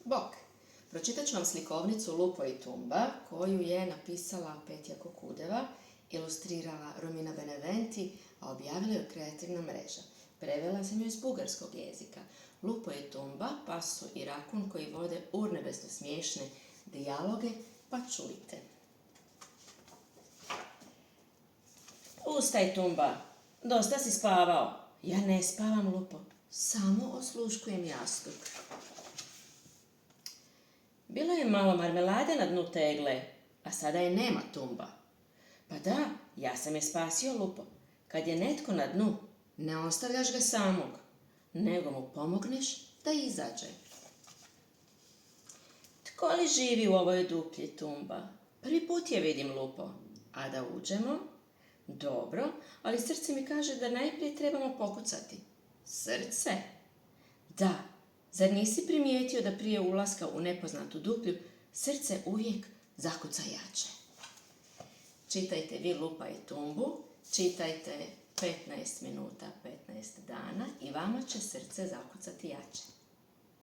Bok! Pročitat ću vam slikovnicu Lupo i Tumba koju je napisala Petja Kokudeva, ilustrirala Romina Beneventi, a objavila ju Kreativna mreža. Prevela sam ju iz bugarskog jezika. Lupo i Tumba, pasu i rakun koji vode urnebesno smiješne dijaloge, pa čujte. Ustaj, Tumba, dosta si spavao. Ja ne spavam, Lupo, samo osluškujem jastuk. Bilo je malo marmelade na dnu tegle, a sada je nema, Tumba. Pa da, ja sam je spasio, Lupo. Kad je netko na dnu, ne ostavljaš ga samog, nego mu pomogneš da izađe. Tko li živi u ovoj duplji, Tumba? Prvi put je vidim, Lupo. A da uđemo? Dobro, ali srce mi kaže da najprije trebamo pokucati. Srce? Da, zar nisi primijetio da prije ulaska u nepoznatu duplju srce uvijek zakuca jače? Čitajte vi Lupa i Tumbu, čitajte 15 minuta, 15 dana i vama će srce zakucati jače.